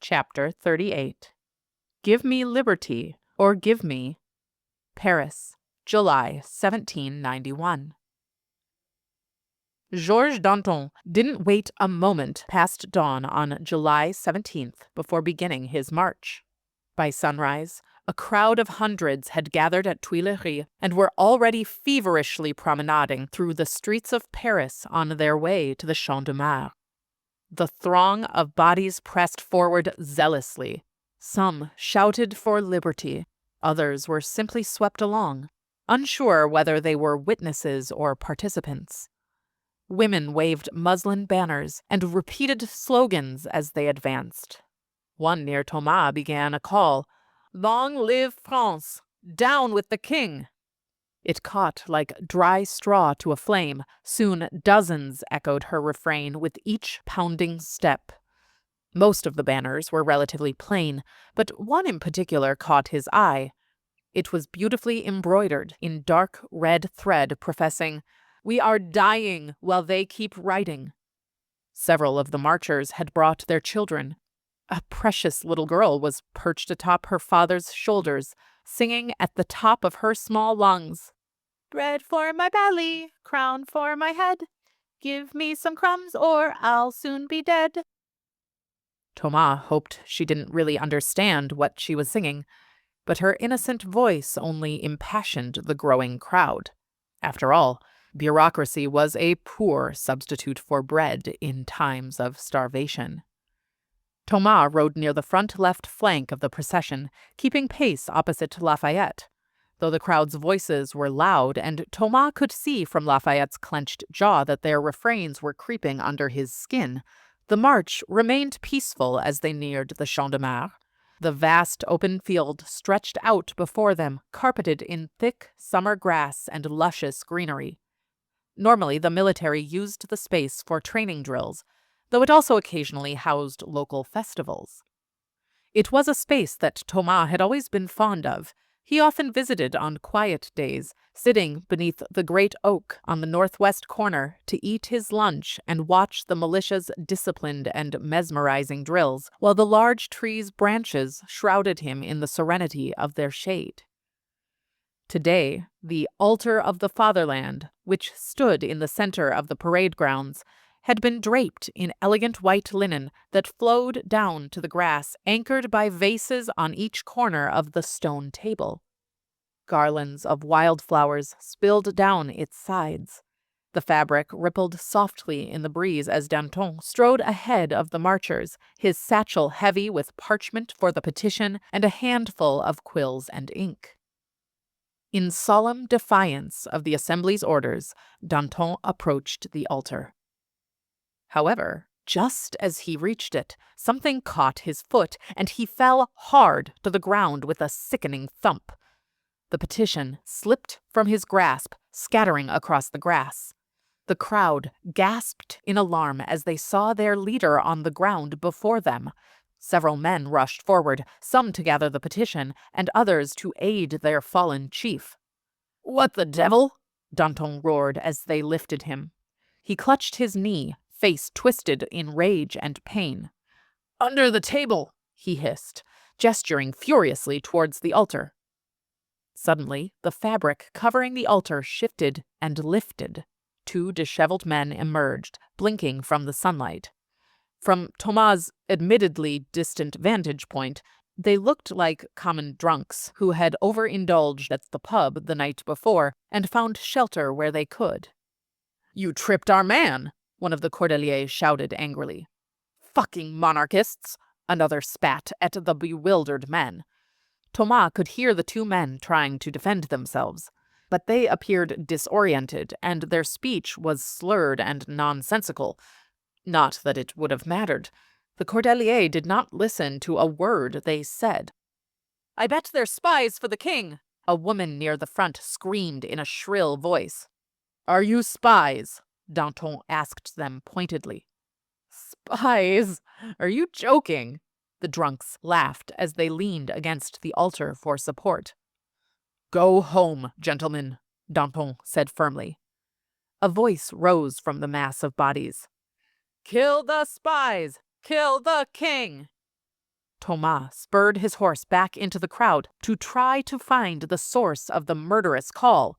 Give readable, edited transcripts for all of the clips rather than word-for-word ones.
Chapter 38. Give Me Liberty or Give Me Paris, July 1791. Georges Danton didn't wait a moment past dawn on July 17th before beginning his march. By sunrise, a crowd of hundreds had gathered at Tuileries and were already feverishly promenading through the streets of Paris on their way to the Champ de Mars. The throng of bodies pressed forward zealously. Some shouted for liberty. Others were simply swept along, unsure whether they were witnesses or participants. Women waved muslin banners and repeated slogans as they advanced. One near Thomas began a call, "Long live France! Down with the king!" It caught like dry straw to a flame. Soon dozens echoed her refrain with each pounding step. Most of the banners were relatively plain, but one in particular caught his eye. It was beautifully embroidered in dark red thread, professing, "We are dying while they keep writing." Several of the marchers had brought their children. A precious little girl was perched atop her father's shoulders, singing at the top of her small lungs, "Bread for my belly, crown for my head. Give me some crumbs or I'll soon be dead." Thomas hoped she didn't really understand what she was singing, but her innocent voice only impassioned the growing crowd. After all, bureaucracy was a poor substitute for bread in times of starvation. Thomas rode near the front left flank of the procession, keeping pace opposite Lafayette. Though the crowd's voices were loud, and Thomas could see from Lafayette's clenched jaw that their refrains were creeping under his skin, the march remained peaceful as they neared the Champ de Mars. The vast open field stretched out before them, carpeted in thick summer grass and luscious greenery. Normally, the military used the space for training drills, though it also occasionally housed local festivals. It was a space that Thomas had always been fond of. He often visited on quiet days, sitting beneath the great oak on the northwest corner to eat his lunch and watch the militia's disciplined and mesmerizing drills, while the large trees' branches shrouded him in the serenity of their shade. Today, the altar of the fatherland, which stood in the center of the parade grounds, had been draped in elegant white linen that flowed down to the grass, anchored by vases on each corner of the stone table. Garlands of wildflowers spilled down its sides. The fabric rippled softly in the breeze as Danton strode ahead of the marchers, his satchel heavy with parchment for the petition and a handful of quills and ink. In solemn defiance of the Assembly's orders, Danton approached the altar. However, just as he reached it, something caught his foot, and he fell hard to the ground with a sickening thump. The petition slipped from his grasp, scattering across the grass. The crowd gasped in alarm as they saw their leader on the ground before them. Several men rushed forward, some to gather the petition, and others to aid their fallen chief. "What the devil?" Danton roared as they lifted him. He clutched his knee, face twisted in rage and pain. "Under the table," he hissed, gesturing furiously towards the altar. Suddenly, the fabric covering the altar shifted and lifted. Two disheveled men emerged, blinking from the sunlight. From Thomas' admittedly distant vantage point, they looked like common drunks who had overindulged at the pub the night before and found shelter where they could. "You tripped our man!" one of the Cordeliers shouted angrily. "Fucking monarchists!" another spat at the bewildered men. Thomas could hear the two men trying to defend themselves, but they appeared disoriented, and their speech was slurred and nonsensical. Not that it would have mattered. The Cordeliers did not listen to a word they said. "I bet they're spies for the king!" a woman near the front screamed in a shrill voice. "Are you spies?" Danton asked them pointedly. "Spies? Are you joking?" The drunks laughed as they leaned against the altar for support. "Go home, gentlemen," Danton said firmly. A voice rose from the mass of bodies. "Kill the spies! Kill the king!" Thomas spurred his horse back into the crowd to try to find the source of the murderous call.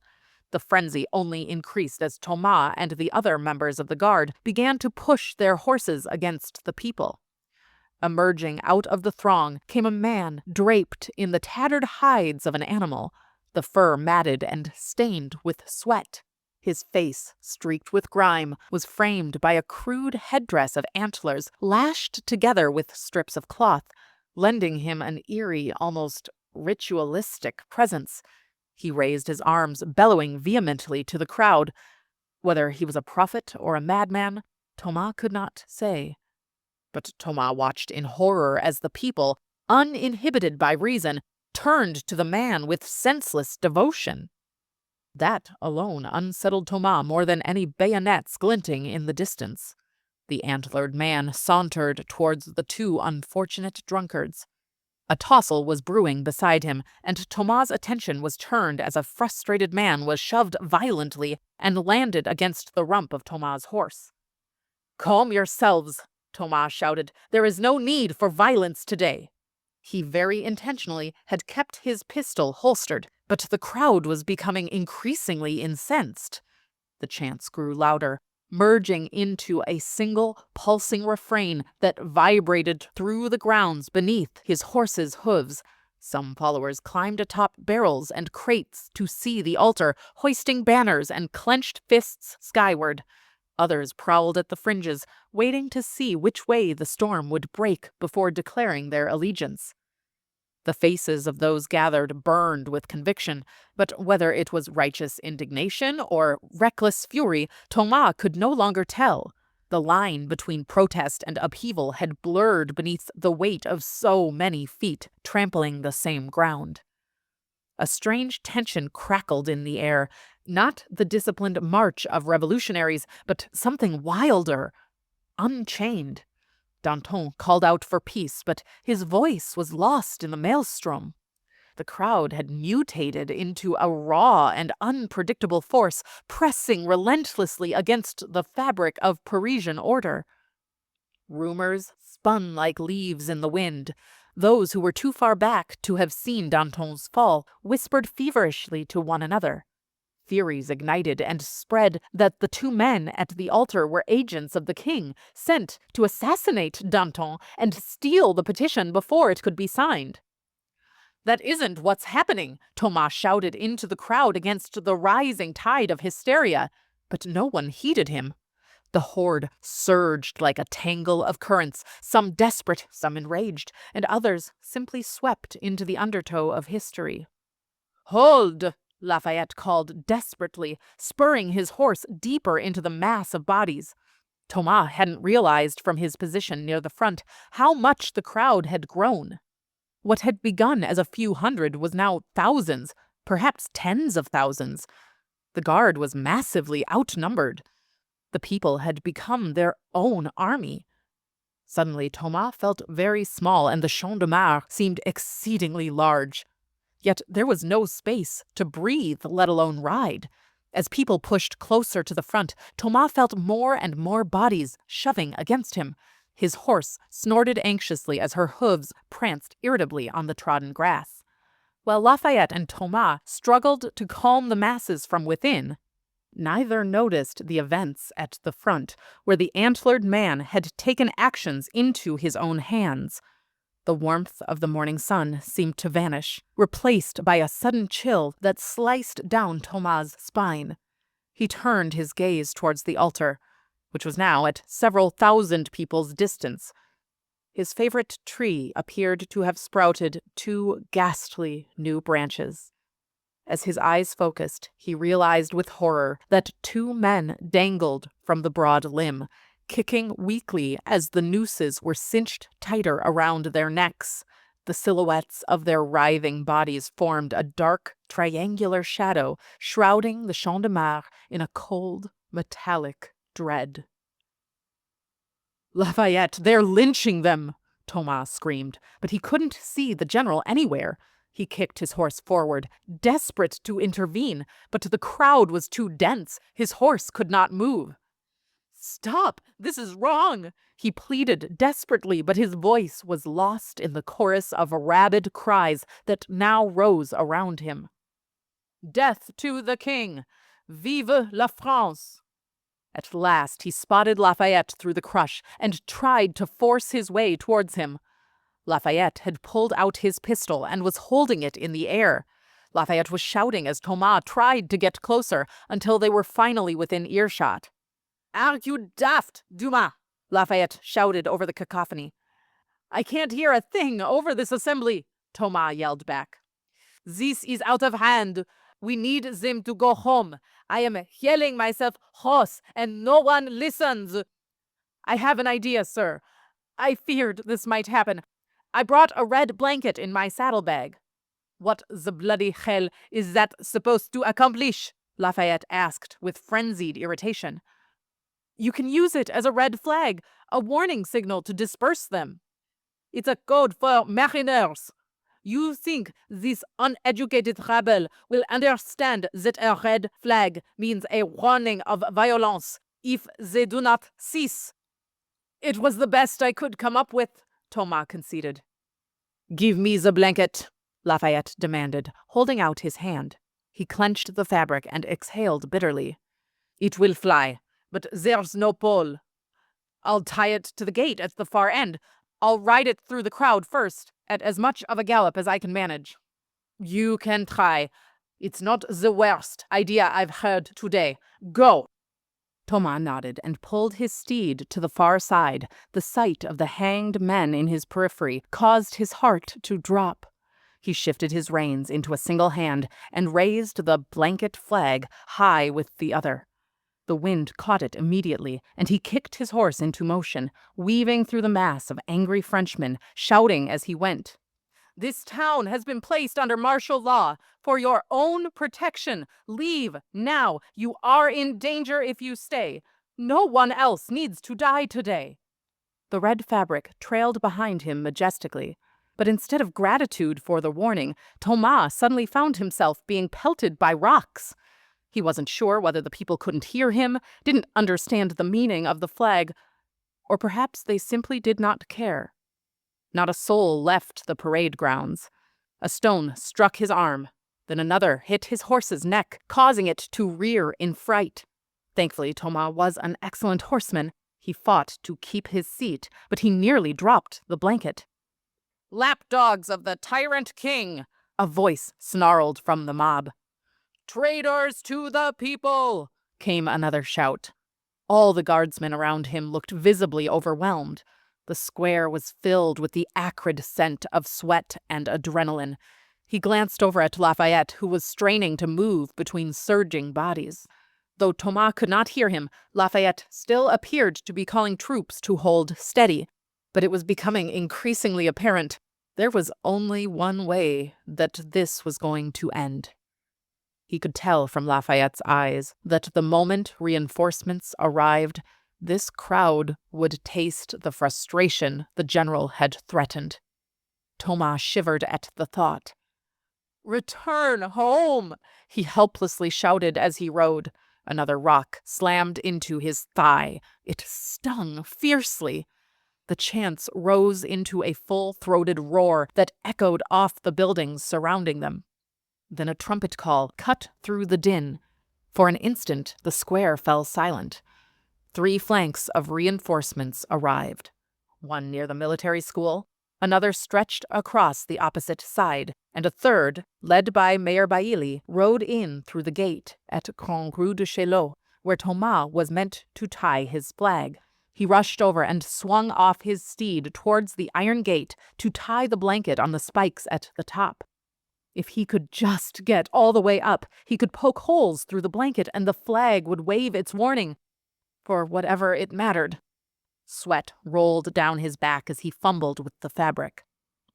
The frenzy only increased as Thomas and the other members of the guard began to push their horses against the people. Emerging out of the throng came a man draped in the tattered hides of an animal, the fur matted and stained with sweat. His face, streaked with grime, was framed by a crude headdress of antlers lashed together with strips of cloth, lending him an eerie, almost ritualistic presence. He raised his arms, bellowing vehemently to the crowd. Whether he was a prophet or a madman, Thomas could not say. But Thomas watched in horror as the people, uninhibited by reason, turned to the man with senseless devotion. That alone unsettled Thomas more than any bayonets glinting in the distance. The antlered man sauntered towards the two unfortunate drunkards. A tussle was brewing beside him, and Thomas' attention was turned as a frustrated man was shoved violently and landed against the rump of Thomas' horse. "Calm yourselves," Thomas shouted. "There is no need for violence today." He very intentionally had kept his pistol holstered, but the crowd was becoming increasingly incensed. The chants grew louder, merging into a single pulsing refrain that vibrated through the grounds beneath his horse's hooves. Some followers climbed atop barrels and crates to see the altar, hoisting banners and clenched fists skyward. Others prowled at the fringes, waiting to see which way the storm would break before declaring their allegiance. The faces of those gathered burned with conviction, but whether it was righteous indignation or reckless fury, Thomas could no longer tell. The line between protest and upheaval had blurred beneath the weight of so many feet trampling the same ground. A strange tension crackled in the air, not the disciplined march of revolutionaries, but something wilder, unchained. Danton called out for peace, but his voice was lost in the maelstrom. The crowd had mutated into a raw and unpredictable force, pressing relentlessly against the fabric of Parisian order. Rumors spun like leaves in the wind. Those who were too far back to have seen Danton's fall whispered feverishly to one another. Theories ignited and spread that the two men at the altar were agents of the king, sent to assassinate Danton and steal the petition before it could be signed. "That isn't what's happening," Thomas shouted into the crowd against the rising tide of hysteria, but no one heeded him. The horde surged like a tangle of currents, some desperate, some enraged, and others simply swept into the undertow of history. "Hold!" Lafayette called desperately, spurring his horse deeper into the mass of bodies. Thomas hadn't realized from his position near the front how much the crowd had grown. What had begun as a few hundred was now thousands, perhaps tens of thousands. The guard was massively outnumbered. The people had become their own army. Suddenly, Thomas felt very small, and the Champ de Mars seemed exceedingly large. Yet there was no space to breathe, let alone ride. As people pushed closer to the front, Thomas felt more and more bodies shoving against him. His horse snorted anxiously as her hooves pranced irritably on the trodden grass. While Lafayette and Thomas struggled to calm the masses from within, neither noticed the events at the front, where the antlered man had taken actions into his own hands. The warmth of the morning sun seemed to vanish, replaced by a sudden chill that sliced down Thomas' spine. He turned his gaze towards the altar, which was now at several thousand people's distance. His favorite tree appeared to have sprouted 2 ghastly new branches. As his eyes focused, he realized with horror that 2 men dangled from the broad limb, kicking weakly as the nooses were cinched tighter around their necks. The silhouettes of their writhing bodies formed a dark, triangular shadow, shrouding the Champ de Mars in a cold, metallic dread. "Lafayette, they're lynching them!" Thomas screamed, but he couldn't see the general anywhere. He kicked his horse forward, desperate to intervene, but the crowd was too dense. His horse could not move. "Stop! This is wrong!" He pleaded desperately, but his voice was lost in the chorus of rabid cries that now rose around him. "Death to the king! Vive la France!" At last he spotted Lafayette through the crush and tried to force his way towards him. Lafayette had pulled out his pistol and was holding it in the air. Lafayette was shouting as Thomas tried to get closer until they were finally within earshot. "Are you daft, Dumas?" Lafayette shouted over the cacophony. "I can't hear a thing over this assembly," Thomas yelled back. "This is out of hand. We need them to go home. I am yelling myself hoarse and no one listens." "I have an idea, sir. I feared this might happen. I brought a red blanket in my saddlebag." "What the bloody hell is that supposed to accomplish?" Lafayette asked with frenzied irritation. "You can use it as a red flag, a warning signal to disperse them." "It's a code for mariners. You think this uneducated rabble will understand that a red flag means a warning of violence if they do not cease?" "It was the best I could come up with," Thomas conceded. "Give me the blanket," Lafayette demanded, holding out his hand. He clenched the fabric and exhaled bitterly. "It will fly, but there's no pole." "I'll tie it to the gate at the far end. I'll ride it through the crowd first, at as much of a gallop as I can manage." "You can try. It's not the worst idea I've heard today. Go!" Thomas nodded and pulled his steed to the far side. The sight of the hanged men in his periphery caused his heart to drop. He shifted his reins into a single hand and raised the blanket flag high with the other. The wind caught it immediately, and he kicked his horse into motion, weaving through the mass of angry Frenchmen, shouting as he went. "This town has been placed under martial law. For your own protection, leave now. You are in danger if you stay. No one else needs to die today." The red fabric trailed behind him majestically. But instead of gratitude for the warning, Thomas suddenly found himself being pelted by rocks. He wasn't sure whether the people couldn't hear him, didn't understand the meaning of the flag, or perhaps they simply did not care. Not a soul left the parade grounds. A stone struck his arm, then another hit his horse's neck, causing it to rear in fright. Thankfully, Thomas was an excellent horseman. He fought to keep his seat, but he nearly dropped the blanket. "Lapdogs of the tyrant king!" a voice snarled from the mob. "Traitors to the people!" came another shout. All the guardsmen around him looked visibly overwhelmed. The square was filled with the acrid scent of sweat and adrenaline. He glanced over at Lafayette, who was straining to move between surging bodies. Though Thomas could not hear him, Lafayette still appeared to be calling troops to hold steady. But it was becoming increasingly apparent there was only one way that this was going to end. He could tell from Lafayette's eyes that the moment reinforcements arrived, this crowd would taste the frustration the general had threatened. Thomas shivered at the thought. "Return home!" he helplessly shouted as he rode. Another rock slammed into his thigh. It stung fiercely. The chants rose into a full-throated roar that echoed off the buildings surrounding them. Then a trumpet call cut through the din. For an instant, the square fell silent. 3 flanks of reinforcements arrived. One near the military school, another stretched across the opposite side, and a third, led by Mayor Bailly, rode in through the gate at Grand Rue de Chaillot, where Thomas was meant to tie his flag. He rushed over and swung off his steed towards the iron gate to tie the blanket on the spikes at the top. If he could just get all the way up, he could poke holes through the blanket and the flag would wave its warning. For whatever it mattered. Sweat rolled down his back as he fumbled with the fabric.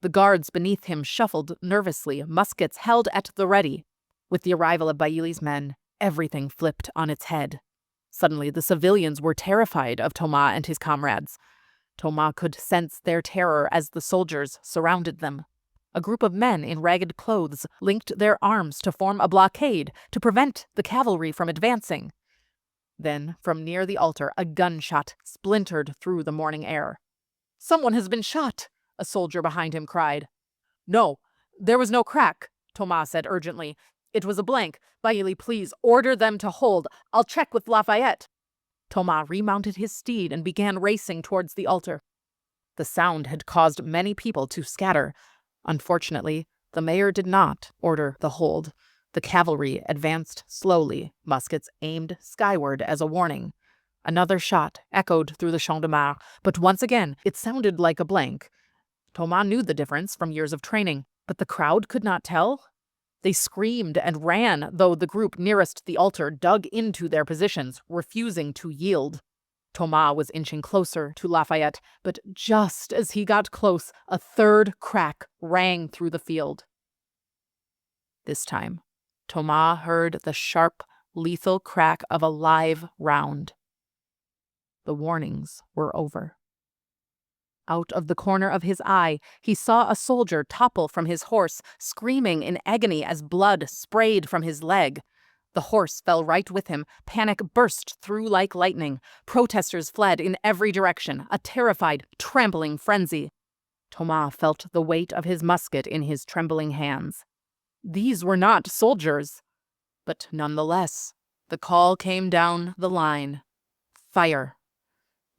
The guards beneath him shuffled nervously, muskets held at the ready. With the arrival of Bailly's men, everything flipped on its head. Suddenly, the civilians were terrified of Thomas and his comrades. Thomas could sense their terror as the soldiers surrounded them. A group of men in ragged clothes linked their arms to form a blockade to prevent the cavalry from advancing. Then, from near the altar, a gunshot splintered through the morning air. "Someone has been shot," a soldier behind him cried. "No, there was no crack," Thomas said urgently. "It was a blank. Bailly, please, order them to hold. I'll check with Lafayette." Thomas remounted his steed and began racing towards the altar. The sound had caused many people to scatter. Unfortunately, the mayor did not order the hold. The cavalry advanced slowly, muskets aimed skyward as a warning. Another shot echoed through the Champ de Mars, but once again it sounded like a blank. Thomas knew the difference from years of training, but the crowd could not tell. They screamed and ran, though the group nearest the altar dug into their positions, refusing to yield. Thomas was inching closer to Lafayette, but just as he got close, a third crack rang through the field. This time, Thomas heard the sharp, lethal crack of a live round. The warnings were over. Out of the corner of his eye, he saw a soldier topple from his horse, screaming in agony as blood sprayed from his leg. The horse fell right with him. Panic burst through like lightning. Protesters fled in every direction, a terrified, trampling frenzy. Thomas felt the weight of his musket in his trembling hands. These were not soldiers. But nonetheless, the call came down the line. Fire.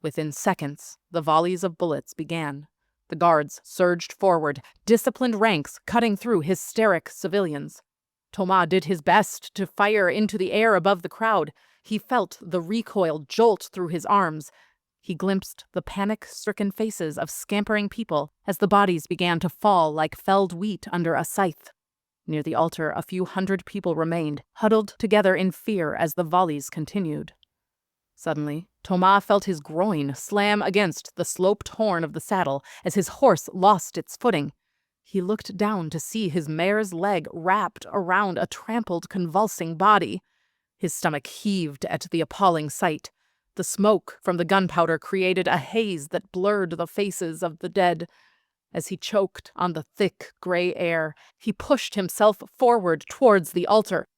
Within seconds, the volleys of bullets began. The guards surged forward, disciplined ranks cutting through hysteric civilians. Thomas did his best to fire into the air above the crowd. He felt the recoil jolt through his arms. He glimpsed the panic-stricken faces of scampering people as the bodies began to fall like felled wheat under a scythe. Near the altar, a few hundred people remained, huddled together in fear as the volleys continued. Suddenly, Thomas felt his groin slam against the sloped horn of the saddle as his horse lost its footing. He looked down to see his mare's leg wrapped around a trampled, convulsing body. His stomach heaved at the appalling sight. The smoke from the gunpowder created a haze that blurred the faces of the dead. As he choked on the thick, gray air, he pushed himself forward towards the altar.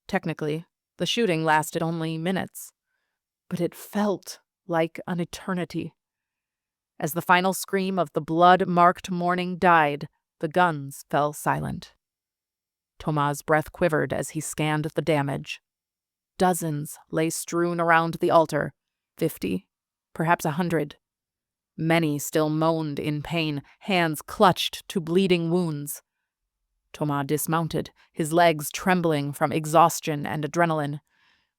Technically, the shooting lasted only minutes, but it felt like an eternity. As the final scream of the blood-marked morning died, the guns fell silent. Thomas' breath quivered as he scanned the damage. Dozens lay strewn around the altar, 50, perhaps 100. Many still moaned in pain, hands clutched to bleeding wounds. Thomas dismounted, his legs trembling from exhaustion and adrenaline.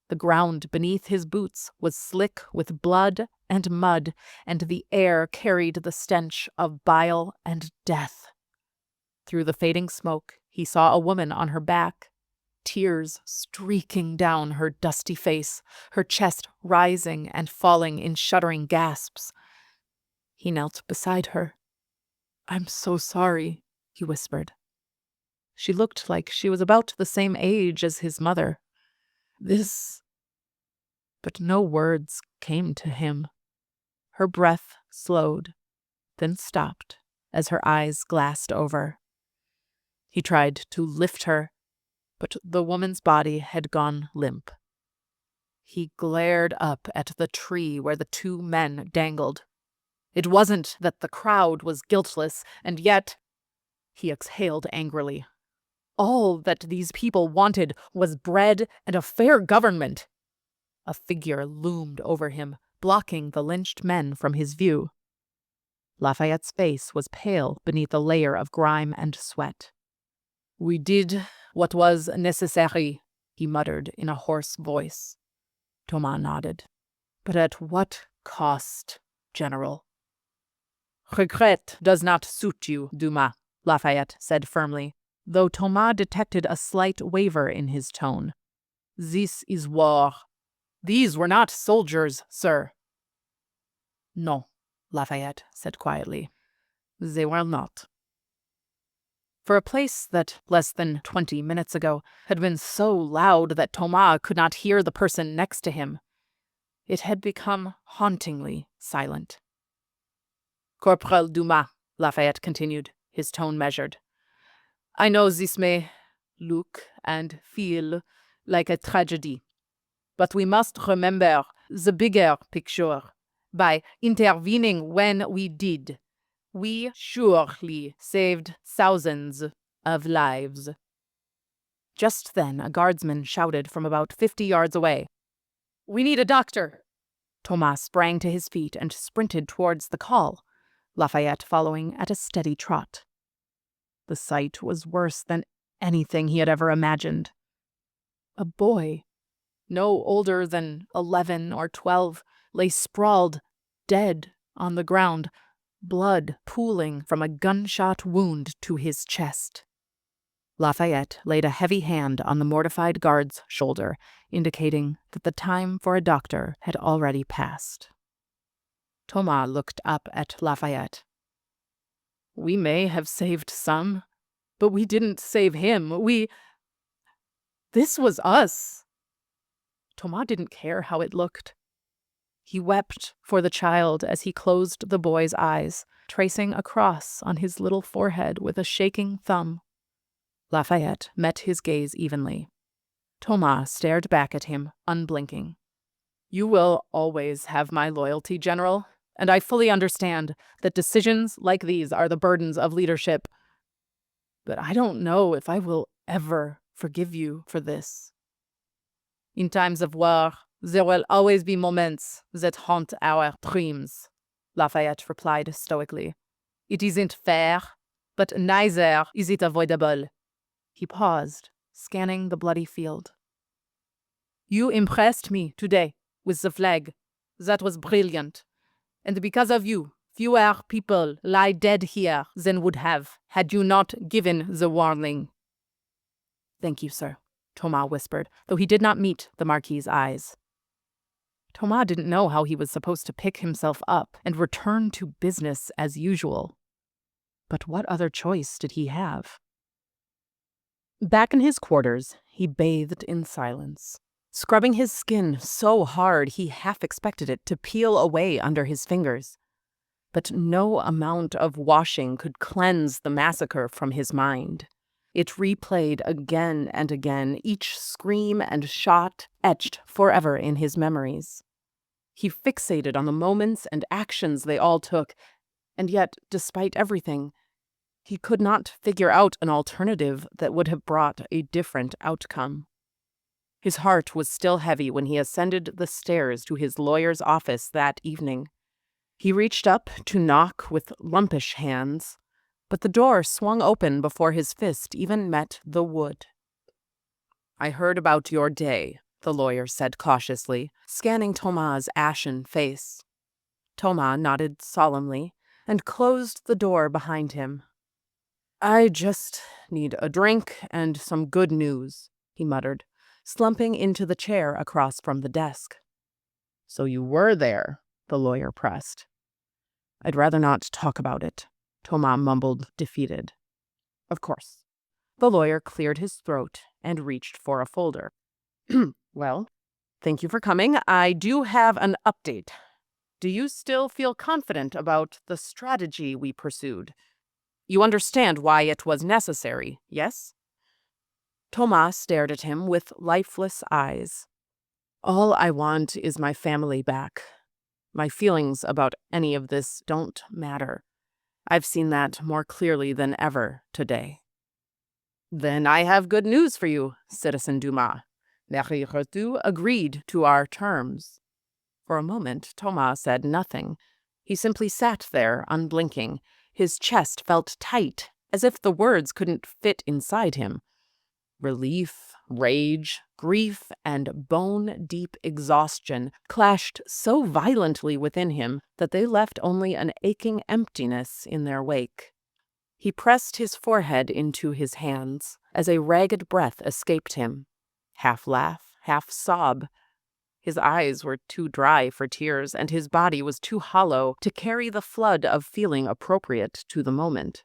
The ground beneath his boots was slick with blood and mud, and the air carried the stench of bile and death. Through the fading smoke, he saw a woman on her back, tears streaking down her dusty face, her chest rising and falling in shuddering gasps. He knelt beside her. "I'm so sorry," he whispered. She looked like she was about the same age as his mother. But no words came to him. Her breath slowed, then stopped as her eyes glassed over. He tried to lift her, but the woman's body had gone limp. He glared up at the tree where the two men dangled. It wasn't that the crowd was guiltless, and yet, he exhaled angrily. All that these people wanted was bread and a fair government. A figure loomed over him, blocking the lynched men from his view. Lafayette's face was pale beneath a layer of grime and sweat. "We did what was necessary," he muttered in a hoarse voice. Thomas nodded. "But at what cost, General?" "Regret does not suit you, Dumas," Lafayette said firmly, though Thomas detected a slight waver in his tone. "This is war. These were not soldiers, sir." "No," Lafayette said quietly. "They were not." For a place that, less than 20 minutes ago, had been so loud that Thomas could not hear the person next to him, it had become hauntingly silent. "Corporal Dumas," Lafayette continued, his tone measured, "I know this may look and feel like a tragedy. But we must remember the bigger picture. By intervening when we did, we surely saved thousands of lives. Just then, a guardsman shouted from about 50 yards away, "We need a doctor!" Thomas sprang to his feet and sprinted towards the call, Lafayette following at a steady trot. The sight was worse than anything he had ever imagined. A boy, no older than 11 or 12, lay sprawled, dead, on the ground, blood pooling from a gunshot wound to his chest. Lafayette laid a heavy hand on the mortified guard's shoulder, indicating that the time for a doctor had already passed. Thomas looked up at Lafayette. "We may have saved some, but we didn't save him. This was us." Thomas didn't care how it looked. He wept for the child as he closed the boy's eyes, tracing a cross on his little forehead with a shaking thumb. Lafayette met his gaze evenly. Thomas stared back at him, unblinking. "You will always have my loyalty, General, and I fully understand that decisions like these are the burdens of leadership. But I don't know if I will ever forgive you for this. In times of war, there will always be moments that haunt our dreams," Lafayette replied stoically. "It isn't fair, but neither is it avoidable." He paused, scanning the bloody field. "You impressed me today with the flag. That was brilliant. And because of you, fewer people lie dead here than would have had you not given the warning." "Thank you, sir," Thomas whispered, though he did not meet the Marquis's eyes. Thomas didn't know how he was supposed to pick himself up and return to business as usual. But what other choice did he have? Back in his quarters, he bathed in silence, scrubbing his skin so hard he half expected it to peel away under his fingers. But no amount of washing could cleanse the massacre from his mind. It replayed again and again, each scream and shot etched forever in his memories. He fixated on the moments and actions they all took, and yet, despite everything, he could not figure out an alternative that would have brought a different outcome. His heart was still heavy when he ascended the stairs to his lawyer's office that evening. He reached up to knock with lumpish hands, but the door swung open before his fist even met the wood. "I heard about your day," the lawyer said cautiously, scanning Thomas' ashen face. Thomas nodded solemnly and closed the door behind him. "I just need a drink and some good news," he muttered, slumping into the chair across from the desk. "So you were there," the lawyer pressed. "I'd rather not talk about it," Thomas mumbled, defeated. "Of course." The lawyer cleared his throat and reached for a folder. "Well, thank you for coming. I do have an update. Do you still feel confident about the strategy we pursued? You understand why it was necessary, yes?" Thomas stared at him with lifeless eyes. "All I want is my family back. My feelings about any of this don't matter. I've seen that more clearly than ever today." "Then I have good news for you, Citizen Dumas. Maitre Retu agreed to our terms." For a moment, Thomas said nothing. He simply sat there, unblinking. His chest felt tight, as if the words couldn't fit inside him. Relief, rage, grief, and bone-deep exhaustion clashed so violently within him that they left only an aching emptiness in their wake. He pressed his forehead into his hands as a ragged breath escaped him. Half laugh, half sob. His eyes were too dry for tears, and his body was too hollow to carry the flood of feeling appropriate to the moment.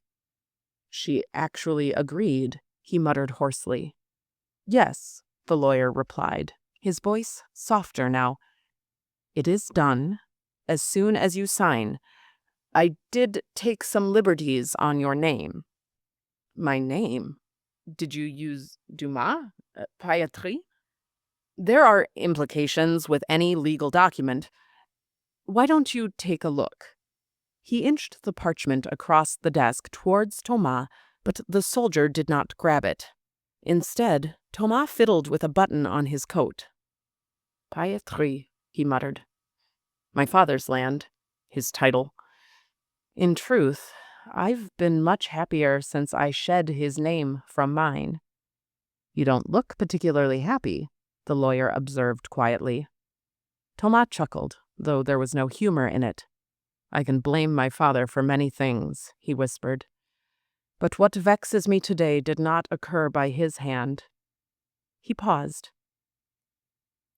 "She actually agreed," he muttered hoarsely. "Yes," the lawyer replied, his voice softer now. "It is done. As soon as you sign. I did take some liberties on your name." "My name? Did you use Dumas? Payatry?" There are implications with any legal document. Why don't you take a look? He inched the parchment across the desk towards Thomas, but the soldier did not grab it. Instead, Thomas fiddled with a button on his coat. Pailletry, he muttered. My father's land, his title. In truth, I've been much happier since I shed his name from mine. You don't look particularly happy, the lawyer observed quietly. Thomas chuckled, though there was no humor in it. I can blame my father for many things, he whispered. But what vexes me today did not occur by his hand. He paused.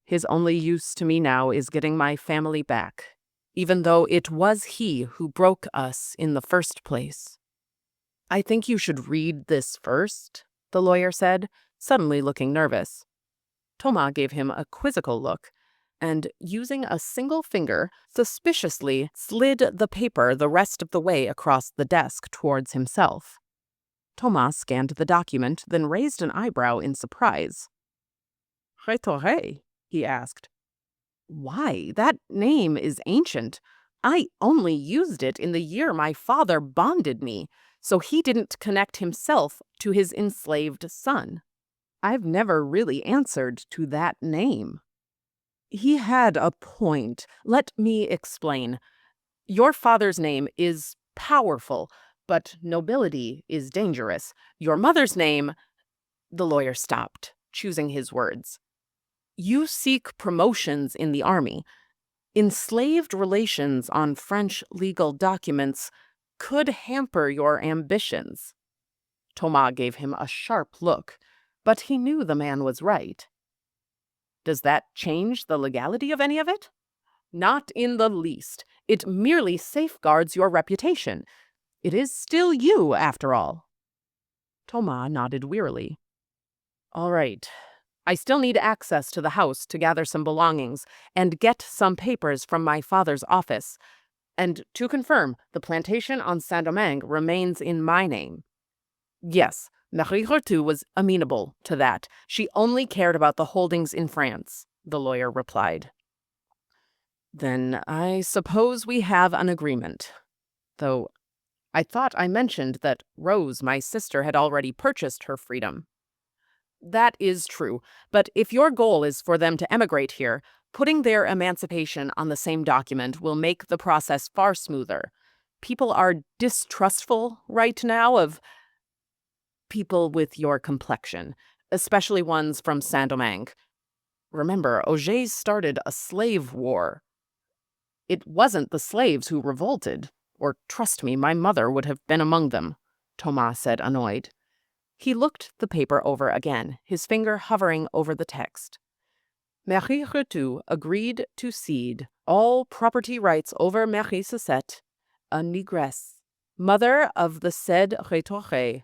His only use to me now is getting my family back, even though it was he who broke us in the first place. I think you should read this first, the lawyer said, suddenly looking nervous. Thomas gave him a quizzical look, and, using a single finger, suspiciously slid the paper the rest of the way across the desk towards himself. Thomas scanned the document, then raised an eyebrow in surprise. Rétoré, he asked. Why, that name is ancient. I only used it in the year my father bonded me, so he didn't connect himself to his enslaved son. I've never really answered to that name. He had a point. Let me explain. Your father's name is powerful, but nobility is dangerous. Your mother's name... The lawyer stopped, choosing his words. You seek promotions in the army. Enslaved relations on French legal documents could hamper your ambitions. Thomas gave him a sharp look, but he knew the man was right. Does that change the legality of any of it? Not in the least. It merely safeguards your reputation. It is still you, after all. Thomas nodded wearily. All right. I still need access to the house to gather some belongings and get some papers from my father's office. And to confirm, the plantation on Saint-Domingue remains in my name. Yes, Marie Rotu was amenable to that. She only cared about the holdings in France, the lawyer replied. Then I suppose we have an agreement. Though I thought I mentioned that Rose, my sister, had already purchased her freedom. That is true, but if your goal is for them to emigrate here, putting their emancipation on the same document will make the process far smoother. People are distrustful right now of people with your complexion, especially ones from Saint-Domingue. Remember, Auger started a slave war. It wasn't the slaves who revolted, or trust me, my mother would have been among them, Thomas said, annoyed. He looked the paper over again, his finger hovering over the text. Marie Rotu agreed to cede all property rights over Marie Sucette, a negress, mother of the said Rétoré,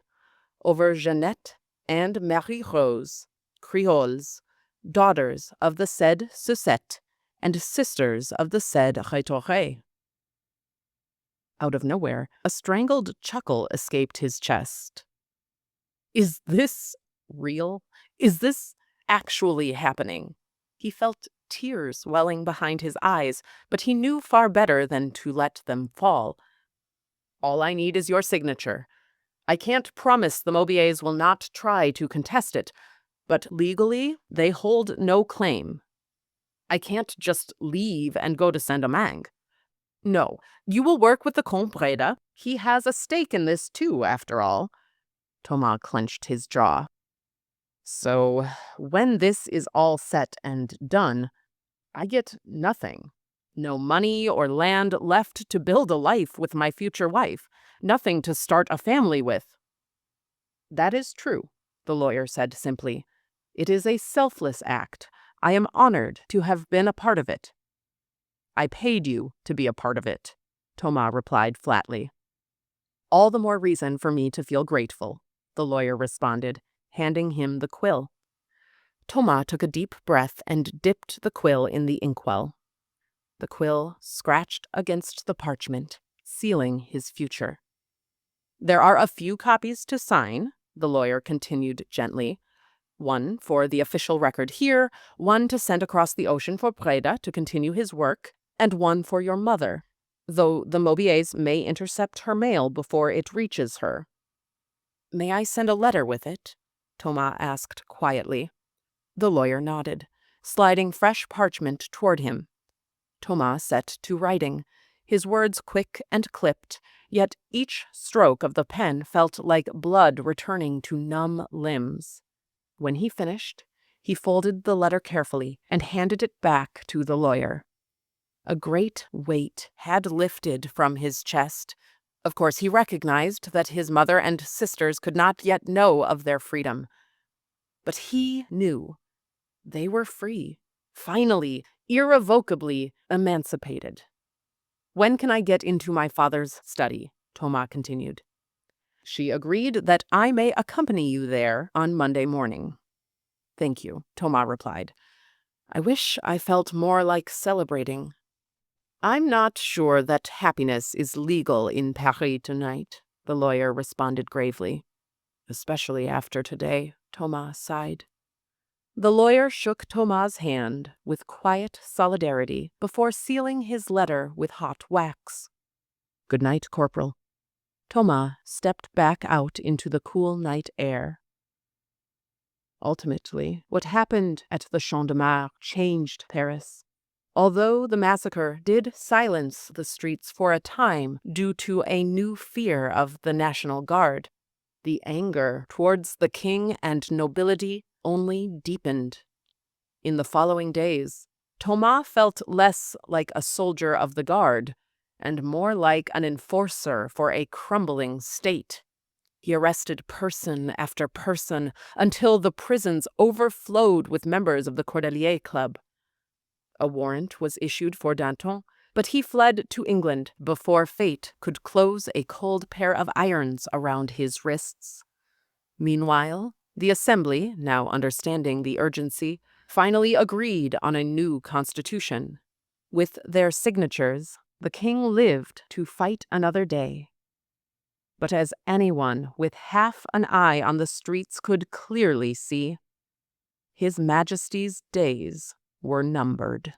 over Jeannette and Marie Rose, Creoles, daughters of the said Sucette and sisters of the said Rétoré. Out of nowhere, a strangled chuckle escaped his chest. Is this real? Is this actually happening? He felt tears welling behind his eyes, but he knew far better than to let them fall. All I need is your signature. I can't promise the Maubiers will not try to contest it, but legally they hold no claim. I can't just leave and go to Saint-Domingue. No, you will work with the Comte Breda. He has a stake in this too, after all. Thomas clenched his jaw. So, when this is all set and done, I get nothing. No money or land left to build a life with my future wife. Nothing to start a family with. That is true, the lawyer said simply. It is a selfless act. I am honored to have been a part of it. I paid you to be a part of it, Thomas replied flatly. All the more reason for me to feel grateful, the lawyer responded, handing him the quill. Thomas took a deep breath and dipped the quill in the inkwell. The quill scratched against the parchment, sealing his future. There are a few copies to sign, the lawyer continued gently. One for the official record here, one to send across the ocean for Breda to continue his work, and one for your mother, though the Maubiers may intercept her mail before it reaches her." "May I send a letter with it?" Thomas asked quietly. The lawyer nodded, sliding fresh parchment toward him. Thomas set to writing, his words quick and clipped, yet each stroke of the pen felt like blood returning to numb limbs. When he finished, he folded the letter carefully and handed it back to the lawyer. A great weight had lifted from his chest. Of course, he recognized that his mother and sisters could not yet know of their freedom. But he knew. They were free, finally, irrevocably emancipated. "When can I get into my father's study?" Thomas continued. She agreed that I may accompany you there on Monday morning. "Thank you," Thomas replied. "I wish I felt more like celebrating." "I'm not sure that happiness is legal in Paris tonight," the lawyer responded gravely. "Especially after today," Thomas sighed. The lawyer shook Thomas' hand with quiet solidarity before sealing his letter with hot wax. "Good night, Corporal." Thomas stepped back out into the cool night air. Ultimately, what happened at the Champ de Mars changed Paris. Although the massacre did silence the streets for a time due to a new fear of the National Guard, the anger towards the king and nobility only deepened. In the following days, Thomas felt less like a soldier of the guard and more like an enforcer for a crumbling state. He arrested person after person until the prisons overflowed with members of the Cordelier Club. A warrant was issued for Danton, but he fled to England before fate could close a cold pair of irons around his wrists. Meanwhile, the Assembly, now understanding the urgency, finally agreed on a new constitution. With their signatures, the king lived to fight another day. But as anyone with half an eye on the streets could clearly see, His Majesty's days were numbered.